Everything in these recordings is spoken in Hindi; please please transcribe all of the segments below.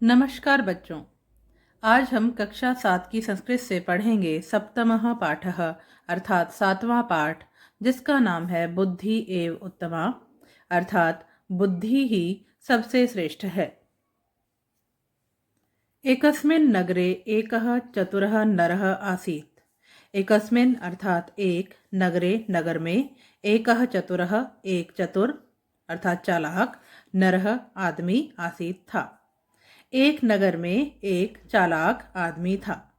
नमस्कार बच्चों। आज हम कक्षा 7 की संस्कृत से पढ़ेंगे सप्तमः पाठः अर्थात 7वां पाठ, जिसका नाम है बुद्धि एव उत्तमा अर्थात बुद्धि ही सबसे श्रेष्ठ है। एकस्मिन् नगरे एकः चतुरः नरः आसीत्। एकस्मिन् अर्थात एक, नगरे नगर में, एकः चतुरः एक चतुर अर्थात चालाक, नरः आदमी आसीत् था। एक नगर में एक चालाक आदमी था।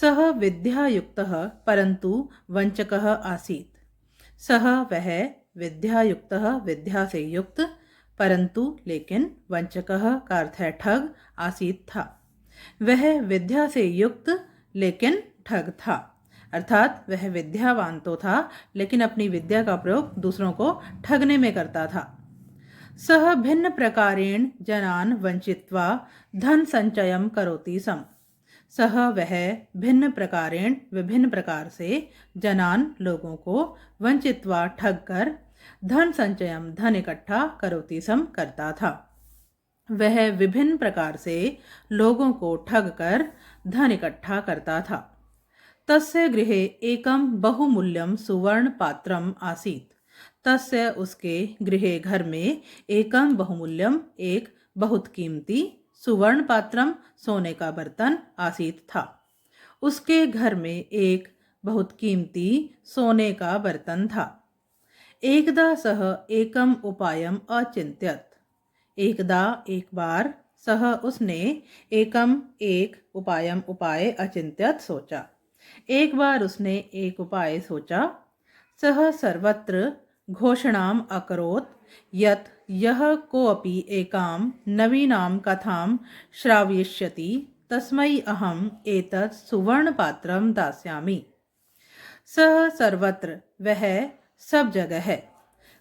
सह विद्यायुक्तः परंतु वंचकः आसीत्। सह वह, विद्यायुक्तः विद्या से युक्त, परंतु लेकिन, वंचकः का अर्थ है ठग, आसीत् था। वह विद्या से युक्त लेकिन ठग था, अर्थात वह विद्यावान तो था लेकिन अपनी विद्या का प्रयोग दूसरों को ठगने में करता था। सह भिन्न प्रकारेण जनान वंचित्वा धन संचयम करोति स्म। सह वह भिन्न प्रकारेण विभिन्न प्रकार से जनान लोगों को वंचित्वा ठग कर धन संचयम धन इकट्ठा करोति स्म करता था। वह विभिन्न प्रकार से लोगों को ठग कर धन इकट्ठा करता था। तस्य गृहे एकम बहुमूल्यम सुवर्ण पात्रम आसीत्। तस्य उसके गृहे घर में एकम बहुमूल्यम एक बहुत कीमती सुवर्ण पात्रम सोने का बर्तन आसीत था। उसके घर में एक बहुत कीमती सोने का बर्तन था। एकदा सह एकम उपायम अचिंत्यत। एकदा एक बार, सह उसने, एकम एक, उपायम उपाय, अचिंत्यत सोचा। एक बार उसने एक उपाय सोचा। सह सर्वत्र घोषणाम अकरोत् यत् यः कोऽपि एकां नवीनां कथां श्रावयिष्यति तस्मै अहम् एतत् सुवर्णपात्रं दास्यामि। सह सर्वत्र वह सब जगह है,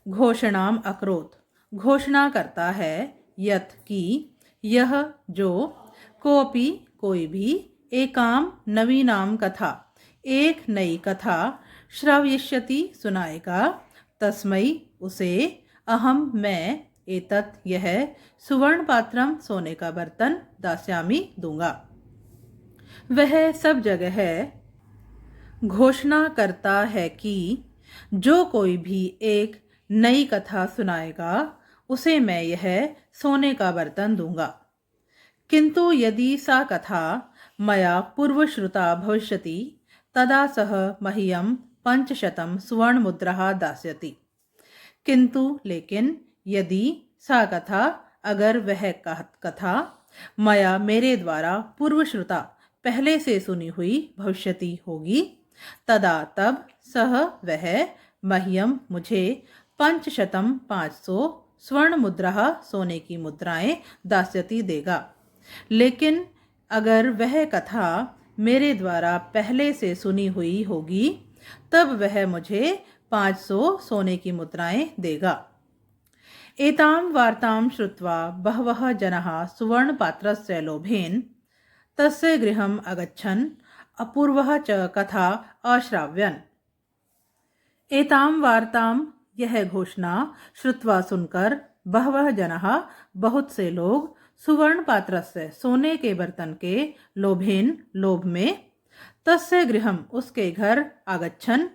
घोषणाम अकरोत् घोषणा करता है, यत् की, यह जो, कोऽपि कोई भी, एकाम नवीनाम कथा एक नई कथा, श्रावयिष्यति सुनाएगा, तस्मै उसे, अहम मैं, एतत् यह, सुवर्ण पात्रम सोने का बर्तन, दास्यामि दूंगा। वह सब जगह घोषणा करता है कि जो कोई भी एक नई कथा सुनाएगा उसे मैं यह सोने का बर्तन दूंगा। किंतु यदि सा कथा मया पूर्वश्रुता भविष्यति तदा सह मह्यं 500 सुवर्णमुद्राः दास्यति। किंतु लेकिन यदि सा कथा, अगर वह कथा मया मेरे द्वारा पूर्वश्रुता पहले से सुनी हुई भविष्यति होगी, तदा तब सह वह मह्यम मुझे 500 स्वर्ण मुद्रा सोने की मुद्राएं दास्यति देगा। लेकिन अगर वह कथा मेरे द्वारा पहले से सुनी हुई होगी तब वह मुझे 500 सोने की मुद्राएं देगा। एतां वार्तां श्रुत्वा बहवः जनाः सुवर्णपात्रस्य लोभेन तस्य गृहम् अगच्छन् अपूर्वः च कथा अश्राव्यन्। एतां वार्तां यह घोषणा श्रुत्वा सुनकर बहवः जनाः बहुत से लोग सुवर्ण पात्र से सोने के बर्तन के लोभेन लोभ में तस्य गृहम उसके घर आगच्छन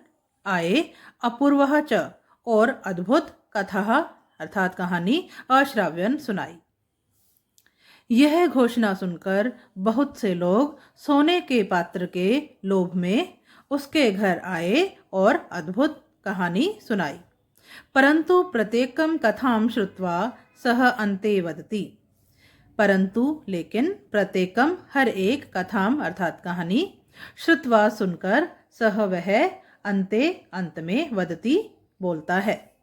आए अपूर्वः च और अद्भुत कथा अर्थात कहानी अश्राव्यन सुनाई। यह घोषणा सुनकर बहुत से लोग सोने के पात्र के लोभ में उसके घर आए और अद्भुत कहानी सुनाई। परंतु प्रत्येकम कथां श्रुत्वा सह अन्ते वदति। परंतु लेकिन प्रत्येकम हर एक कथाम अर्थात कहानी श्रुत्वा सुनकर सह वह अन्ते अंत में वदति बोलता है।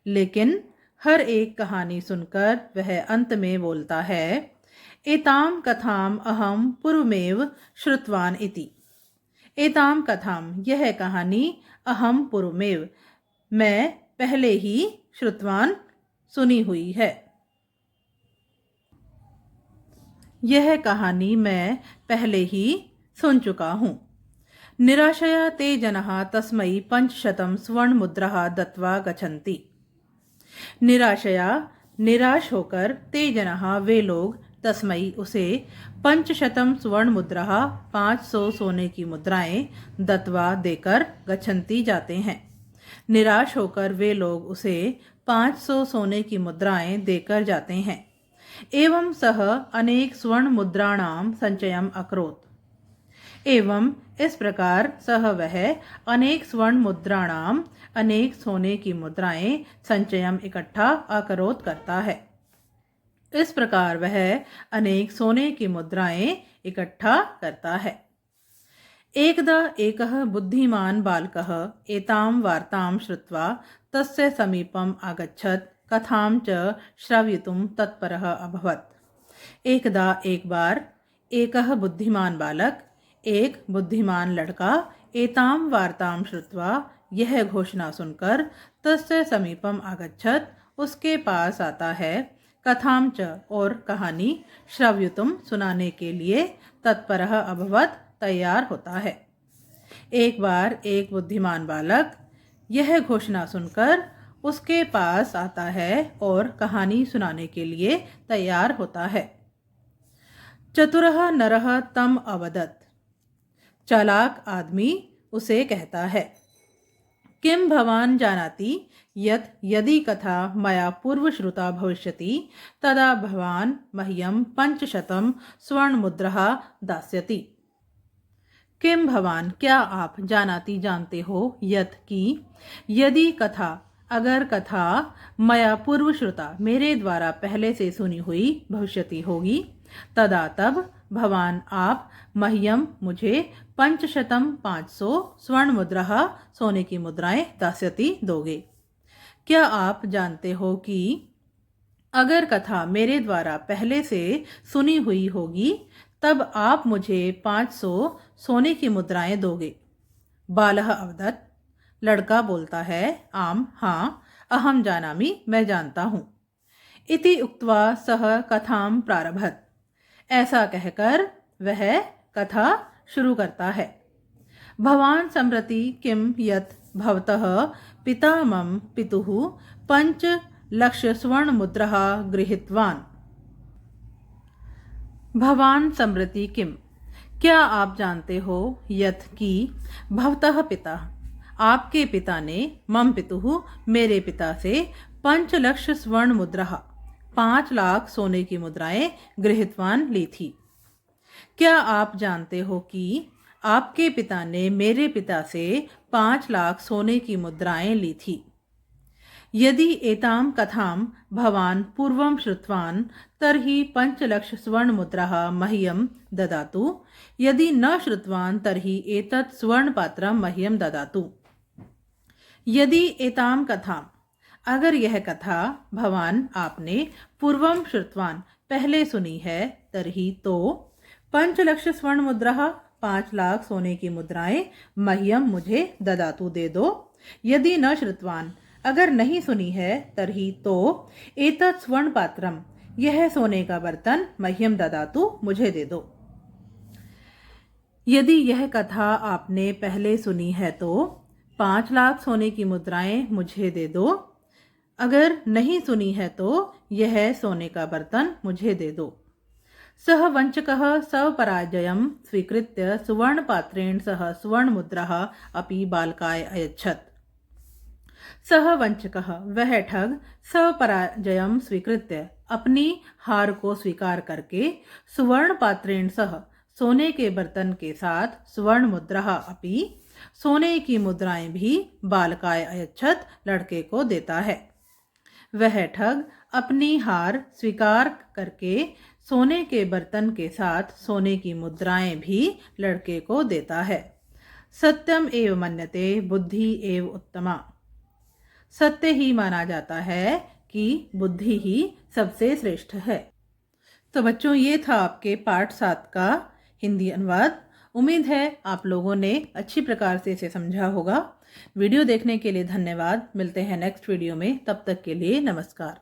लेकिन हर एक कहानी सुनकर वह अंत में बोलता है, एताम कथाम अहम पूर्वमेव श्रुतवान इति। एताम कथाम यह कहानी अहम पूर्वमेव मैं पहले ही श्रुतवान सुनी हुई है। यह कहानी मैं पहले ही सुन चुका हूँ। निराशया ते जनाः तस्मै 500 सुवर्णमुद्राः दत्त्वा गच्छन्ति। निराशया निराश होकर ते जनाः वे लोग तस्मै उसे 500 स्वर्ण मुद्रा 500 सोने की मुद्राएं दत्वा देकर गच्छन्ति जाते हैं। निराश होकर वे लोग उसे 500 सोने की मुद्राएं देकर जाते हैं। एवं सह अनेक स्वर्ण मुद्राणाम संचयम अकरोत्। एवं इस प्रकार सह वह अनेक स्वर्ण मुद्राणाम अनेक सोने की मुद्राएं संचयम इकट्ठा अकरोत् करता है। इस प्रकार वह अनेक सोने की मुद्राएं इकट्ठा करता है। एकदा एकः बुद्धिमान् बालकः एतां वार्तां श्रुत्वा तस्य समीपम् आगच्छत् कथां च श्रावयितुं तत्परः अभवत्। एकदा एक बार एकः बुद्धिमान बालक, एक बुद्धिमान लड़का एतां वार्तां श्रुत्वा यह घोषणा सुनकर तस्य समीपम आगच्छत् उसके पास आता है, कथां च और कहानी श्रावयितुं सुनाने के लिए तत्परः अभवत् तैयार होता है। एक बार एक बुद्धिमान बालक यह घोषणा सुनकर उसके पास आता है और कहानी सुनाने के लिए तैयार होता है। चतुरः नरः तम अवदत्। चालाक आदमी उसे कहता है, किम भवान जानाति यत् यदि कथा मया पूर्वश्रुता भविष्यति तदा भवान मह्यं 500 स्वर्णमुद्राः दास्यति। किम भवान क्या आप जानाति जानते हो यत् कि यदि कथा अगर कथा मया पूर्वश्रुता मेरे द्वारा पहले से सुनी हुई भविष्यति होगी तदा तब भवान आप मह्यम मुझे 500 स्वर्ण मुद्राः सोने की मुद्राएं दास्यति दोगे। क्या आप जानते हो कि अगर कथा मेरे द्वारा पहले से सुनी हुई होगी तब आप मुझे 500 सोने की मुद्राएं दोगे। बालः अवदत्। लड़का बोलता है, आम हाँ अहम जानामि मैं जानता हूँ। इति उक्त्वा सः कथां प्रारभत। ऐसा कहकर वह कथा शुरू करता है। भवान सम्प्रति किम यत् भवतः पिता मम पितुः 5 लक्ष स्वर्ण मुद्राः गृहीतवान्। भवान सम्प्रति किम क्या आप जानते हो यत् कि भवतः पिता आपके पिता ने मम पितुः मेरे पिता से 5 लक्ष स्वर्ण मुद्राः 5 लाख सोने की मुद्राएं गृहीतवान ली थी। क्या आप जानते हो कि आपके पिता ने मेरे पिता से 5 लाख सोने की मुद्राएं ली थी। यदि एतां कथां भवान पूर्वं श्रुतवान् तर्हि 5 लक्ष स्वर्ण मुद्राः मह्यं ददातु। यदि न श्रुतवान् तर्हि एतत् स्वर्णपात्रं मह्यं ददातु। यदि एतां कथां अगर यह कथा भवान आपने पूर्वं श्रुतवान् पहले सुनी है तर्हि तो 5 लक्ष स्वर्ण मुद्राः 5 लाख सोने की मुद्राएं मह्यम मुझे ददातु दे दो। यदि न श्रुतवान् अगर नहीं सुनी है तर्हि तो एतत् स्वर्ण पात्रम यह सोने का बर्तन मह्यम ददातु मुझे दे दो। यदि यह कथा आपने पहले सुनी है तो 5 लाख सोने की मुद्राएं मुझे दे दो। अगर नहीं सुनी है तो यह सोने का बर्तन मुझे दे दो। सः वंचकः स्वपराजयं स्वीकृत्य सुवर्णपात्रेण सह स्वर्णमुद्राः अपि बालकाय अयच्छत्। सः वंचकः वह ठग स्वपराजयं स्वीकृत्य अपनी हार को स्वीकार करके सुवर्ण पात्रेण सह सोने के बर्तन के साथ स्वर्ण मुद्राः अपि सोने की मुद्राएं भी बालकाय अयच्छत् लड़के को देता है। वह ठग अपनी हार स्वीकार करके सोने के बर्तन के साथ सोने की मुद्राएं भी लड़के को देता है। सत्यम एव मन्यते बुद्धि एव उत्तमा। सत्य ही माना जाता है कि बुद्धि ही सबसे श्रेष्ठ है। तो बच्चों, ये था आपके पाठ 7 का हिंदी अनुवाद। उम्मीद है आप लोगों ने अच्छी प्रकार से इसे समझा होगा। वीडियो देखने के लिए धन्यवाद। मिलते हैं नेक्स्ट वीडियो में, तब तक के लिए नमस्कार।